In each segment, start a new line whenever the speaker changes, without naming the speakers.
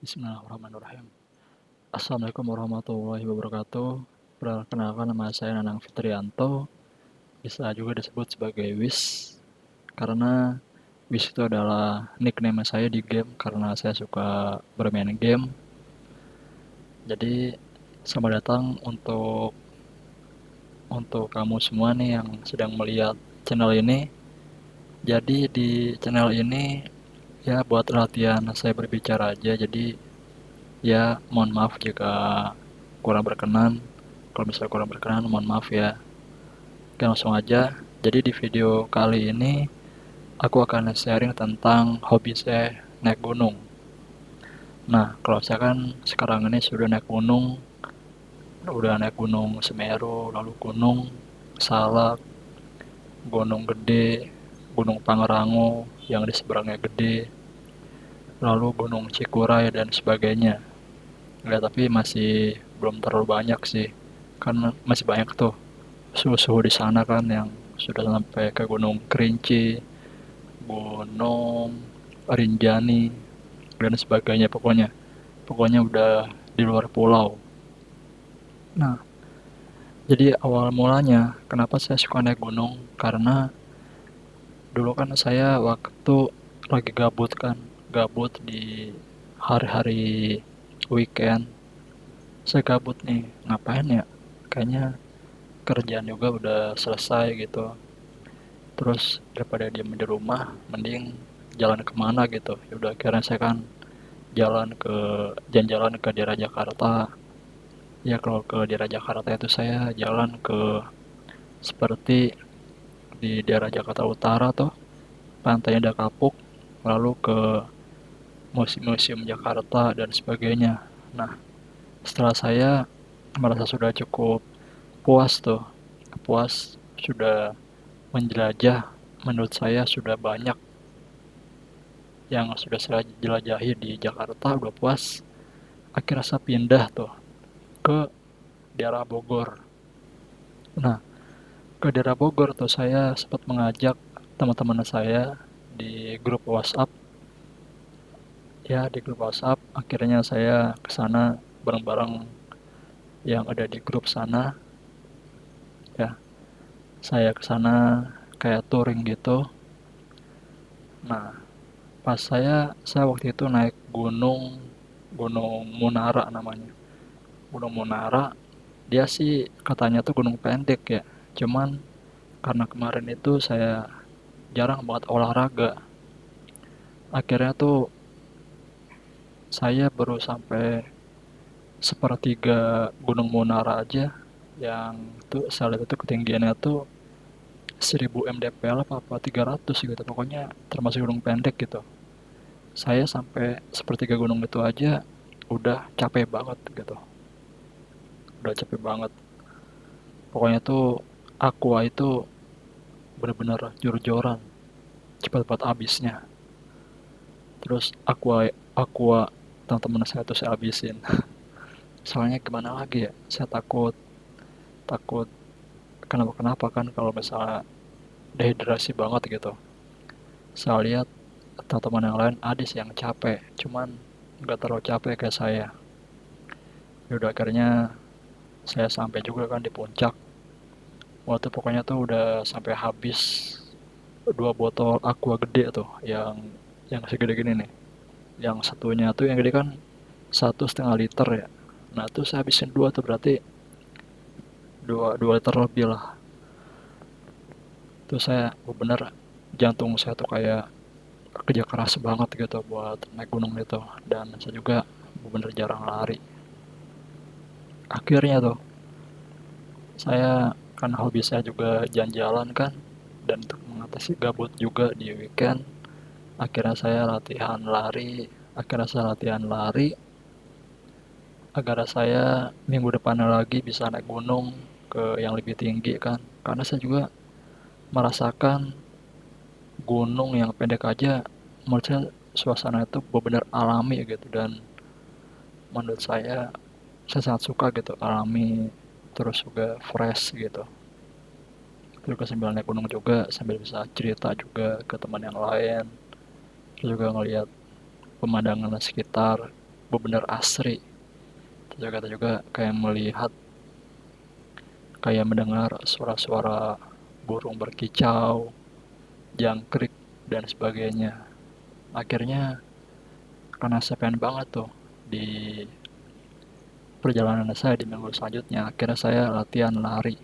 Bismillahirrahmanirrahim. Assalamualaikum warahmatullahi wabarakatuh. Perkenalkan, nama saya Nanang Fitrianto, bisa juga disebut sebagai Wis, karena Wis itu adalah nickname saya di game karena saya suka bermain game. Jadi selamat datang untuk kamu semua nih yang sedang melihat channel ini. Jadi di channel ini ya buat latihan saya berbicara aja. Jadi ya mohon maaf jika kurang berkenan. Kalau misalnya kurang berkenan, mohon maaf ya. Oke, langsung aja. Jadi di video kali ini aku akan sharing tentang hobi saya naik gunung. Nah, kalau saya kan sekarang ini sudah naik gunung, udah naik gunung Semeru, lalu gunung Salak, gunung Gede, gunung Pangrango yang di seberangnya gede, lalu gunung Cikuray dan sebagainya. Ya, tapi masih belum terlalu banyak sih. Kan masih banyak tuh suhu-suhu di sana kan yang sudah sampai ke Gunung Kerinci, Gunung Rinjani, dan sebagainya pokoknya. Pokoknya udah di luar pulau. Nah, jadi awal mulanya kenapa saya suka naik gunung? Karena dulu kan saya waktu lagi gabut kan, gabut di hari-hari weekend. Saya gabut nih, ngapain ya? Kayaknya kerjaan juga udah selesai gitu. Terus daripada diem di rumah, mending jalan kemana gitu. Ya udah akhirnya saya kan jalan-jalan ke daerah Jakarta. Ya kalau ke daerah Jakarta itu saya jalan ke seperti di daerah Jakarta Utara tuh, pantainya ada Kapuk, lalu ke museum-museum Jakarta dan sebagainya. Nah, setelah saya merasa sudah cukup puas tuh, puas sudah menjelajah, menurut saya sudah banyak yang sudah saya jelajahi di Jakarta, udah puas. Akhirnya saya pindah tuh ke daerah Bogor. Nah, ke daerah Bogor tuh saya sempat mengajak teman-teman saya di grup WhatsApp. Ya, di grup WhatsApp akhirnya saya ke sana bareng-bareng yang ada di grup sana. Ya, saya ke sana kayak touring gitu. Nah, pas saya waktu itu naik Gunung Munara namanya. Gunung Munara, dia sih katanya tuh gunung pendek ya. Cuman karena kemarin itu saya jarang banget olahraga. Akhirnya tuh saya baru sampai sepertiga Gunung Munara aja, yang tuh saya lihat itu ketinggiannya tuh 1000 mdpl apa 300 gitu, pokoknya termasuk gunung pendek gitu. Saya sampai sepertiga gunung itu aja udah capek banget gitu, udah capek banget. Pokoknya tuh aqua itu bener-bener jor-joran, cepat banget habisnya. Terus aqua teman-teman saya tuh saya habisin. Soalnya gimana lagi ya, saya takut takut kenapa-kenapa kan kalau misalnya dehidrasi banget gitu. Saya lihat teman-teman yang lain ada sih yang capek, cuman nggak terlalu capek kayak saya. Ya udah akhirnya saya sampai juga kan di puncak. Waktu pokoknya tuh udah sampai habis 2 botol aqua gede tuh, yang segede gini nih. Yang satunya tuh yang gede kan 1,5 liter ya. Nah tuh saya habisin dua tuh, berarti 2 liter lebih lah. Tuh saya bener, jantung saya tuh kayak kerja keras banget gitu buat naik gunung itu, dan saya juga bener jarang lari. Akhirnya tuh saya kan hobi saya juga jalan-jalan kan, dan untuk mengatasi gabut juga di weekend akhirnya saya latihan lari agar saya minggu depannya lagi bisa naik gunung ke yang lebih tinggi kan, karena saya juga merasakan gunung yang pendek aja menurut suasana itu benar-benar alami gitu, dan menurut saya sangat suka gitu, alami, terus juga fresh gitu. Terus sambil naik gunung juga sambil bisa cerita juga ke teman yang lain, terus juga ngelihat pemandangan sekitar, benar asri. Terus juga kayak melihat, kayak mendengar suara-suara burung berkicau, jangkrik, dan sebagainya. Akhirnya karena saya pengen banget tuh di perjalanan saya di minggu selanjutnya, akhirnya saya latihan lari,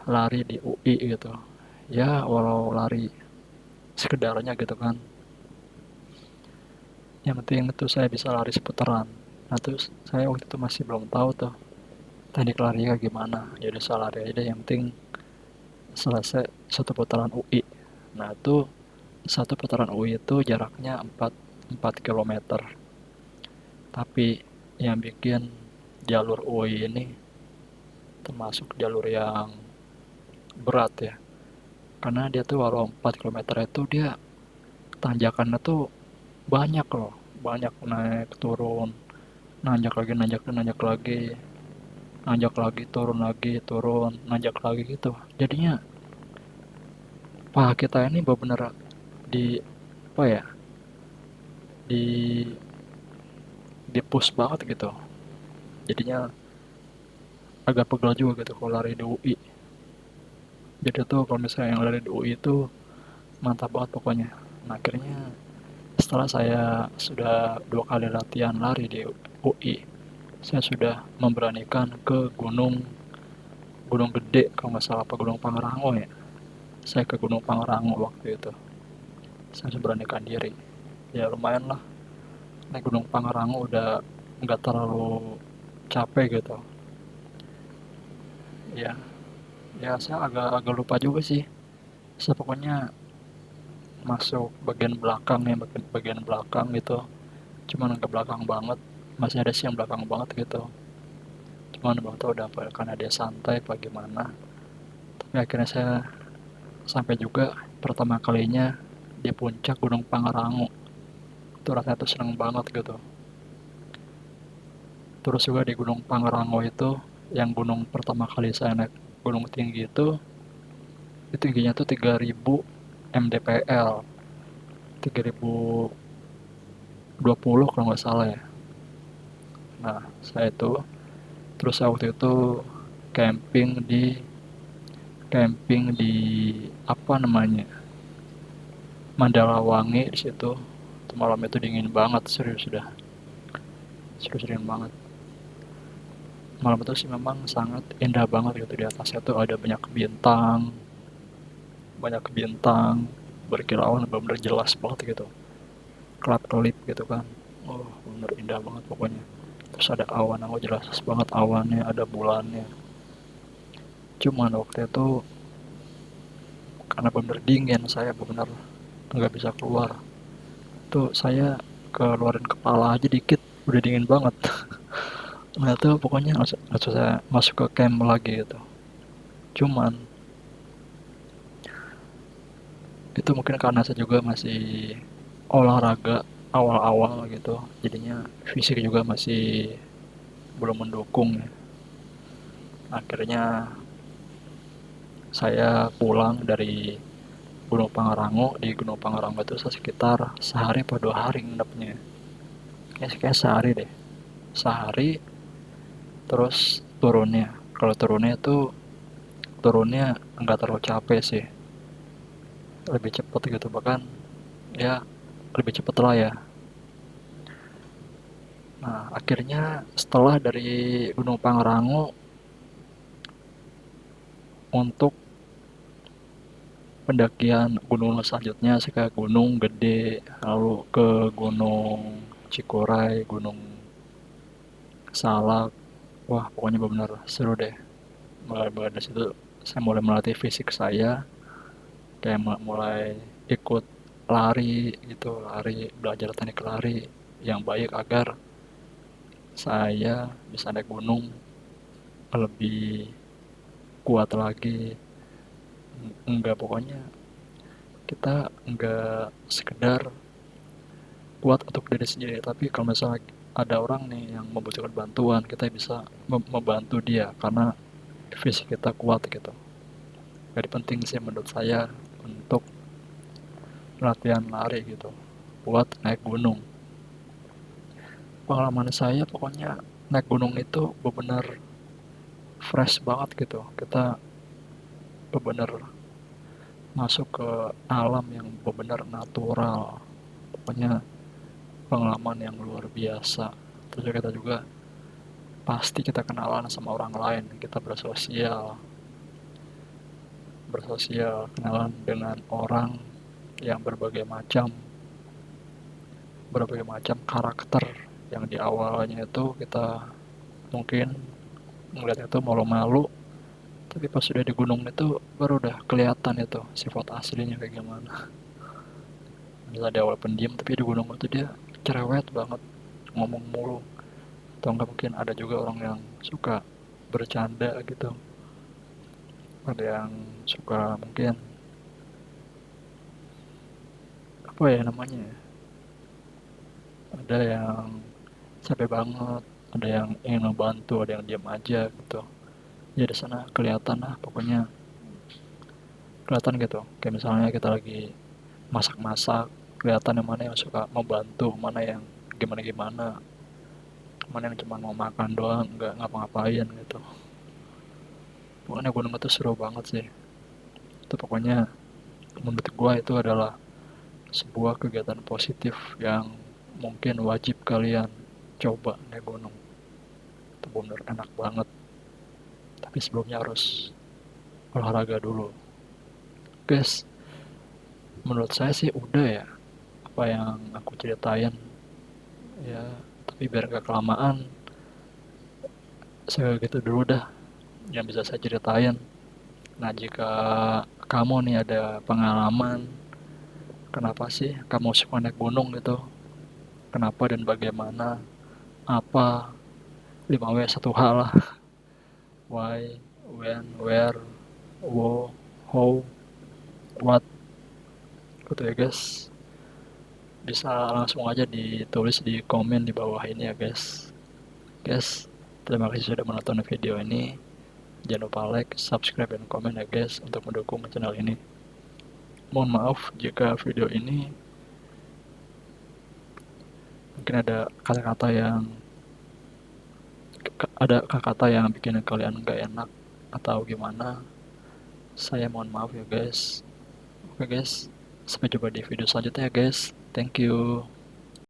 lari di UI gitu. Ya walau lari sekedarnya gitu kan, yang penting itu saya bisa lari seputaran. Nah terus saya waktu itu masih belum tahu tuh teknik larinya gimana, jadi saya lari aja yang penting selesai satu putaran UI. Nah itu satu putaran UI itu jaraknya 4 kilometer. Tapi yang bikin jalur UI ini termasuk jalur yang berat ya, karena dia tuh walau 4 kilometer itu dia tanjakannya tuh banyak loh, banyak naik turun, nanjak lagi, nanjak lagi, nanjak lagi, turun, nanjak lagi gitu. Jadinya paha kita ini benar-benar di apa ya, di push banget gitu. Jadinya agak pegel juga gitu kalau lari di UI. Jadi tuh kalau misalnya yang lari di UI itu mantap banget pokoknya. Nah akhirnya setelah saya sudah 2 kali latihan lari di UI, saya sudah memberanikan ke gunung, Gunung Gede kalau nggak salah, apa Gunung Pangrango ya. Saya ke Gunung Pangrango waktu itu. Saya beranikan diri. Ya lumayan lah, naik Gunung Pangrango udah nggak terlalu capek gitu. Ya, ya saya agak lupa juga sih. Saya pokoknya masuk bagian belakang ya, bagian belakang gitu. Cuman nggak belakang banget, masih ada sih yang belakang banget gitu. Cuman belum tahu udah apa karena dia santai apa gimana. Tapi akhirnya saya sampai juga pertama kalinya di puncak Gunung Pangrango. Itu rasanya tuh seneng banget gitu. Terus juga di Gunung Pangrango itu, yang gunung pertama kali saya naik gunung tinggi itu tingginya tuh 3000 mdpl, 3020 kalau nggak salah ya. Nah saya itu terus waktu itu camping di apa namanya, Mandalawangi di situ. Malam itu dingin banget, serius sudah, serius dingin banget. Malam itu sih memang sangat indah banget gitu, di atasnya tuh ada banyak bintang berkilauan, benar-benar jelas banget gitu, kelap kelip gitu kan. Oh bener indah banget pokoknya. Terus ada awan, aku jelas banget awannya, ada bulannya. Cuman waktu itu karena bener dingin, saya benar nggak bisa keluar. Tuh saya keluarin kepala aja dikit udah dingin banget. Nah itu pokoknya langsung saya masuk ke camp lagi gitu. Cuman itu mungkin karena saya juga masih olahraga awal-awal gitu, jadinya fisik juga masih belum mendukung ya. Akhirnya saya pulang dari Gunung Pangrango. Di Gunung Pangrango itu sekitar sehari atau 2 hari nginepnya, kayak sehari deh, sehari. Terus turunnya itu turunnya nggak terlalu capek sih, lebih cepet gitu, bahkan ya lebih cepet lah ya. Nah akhirnya setelah dari Gunung Pangrango, untuk pendakian gunung selanjutnya saya ke Gunung Gede, lalu ke Gunung Cikuray, Gunung Salak. Wah pokoknya benar seru deh. Mulai dari situ saya mulai melatih fisik saya, kayak mulai ikut lari gitu, lari, belajar teknik lari yang baik agar saya bisa naik gunung lebih kuat lagi. Enggak, pokoknya kita enggak sekedar kuat untuk diri sendiri, tapi kalau misalnya ada orang nih yang membutuhkan bantuan, kita bisa membantu dia karena fisik kita kuat gitu. Jadi penting sih menurut saya untuk latihan lari gitu buat naik gunung. pengalaman saya pokoknya naik gunung itu benar-benar fresh banget gitu. Kita benar-benar masuk ke alam yang benar-benar natural. Pokoknya pengalaman yang luar biasa. Terus kita juga pasti kita kenalan sama orang lain, kita bersosial, kenalan dengan orang yang berbagai macam karakter yang di awalnya itu kita mungkin ngeliat itu malu-malu, tapi pas sudah di gunung itu baru udah kelihatan itu sifat aslinya kayak gimana. Bisa di awal pendiam tapi di gunung itu dia cerewet banget, ngomong mulu. Atau enggak mungkin ada juga orang yang suka bercanda gitu, ada yang suka mungkin apa ya namanya ya, ada yang capek banget, ada yang ingin membantu, ada yang diam aja gitu. Ya di sana kelihatan lah pokoknya, kelihatan gitu kayak misalnya kita lagi masak-masak, kelihatan yang mana yang suka membantu, mana yang gimana-gimana, mana yang cuma mau makan doang nggak ngapa-ngapain gitu. Pokoknya gunung itu seru banget sih. Itu pokoknya menurut gua itu adalah sebuah kegiatan positif yang mungkin wajib kalian coba naik gunung. Itu bener enak banget, tapi sebelumnya harus olahraga dulu guys. Menurut saya sih udah ya apa yang aku ceritain ya, tapi biar gak kelamaan saya gitu dulu dah yang bisa saya ceritain. Nah jika kamu nih ada pengalaman kenapa sih kamu suka naik gunung gitu, kenapa dan bagaimana, apa, 5W 1H lah, why, when, where, wo, how, what, gitu ya guys. Bisa langsung aja ditulis di komen di bawah ini ya guys. Guys, terima kasih sudah menonton video ini. Jangan lupa like, subscribe, dan komen ya guys untuk mendukung channel ini. Mohon maaf jika video ini mungkin ada kata-kata yang bikin kalian gak enak atau gimana. Saya mohon maaf ya guys. Oke guys, sampai jumpa di video selanjutnya ya guys. Thank you.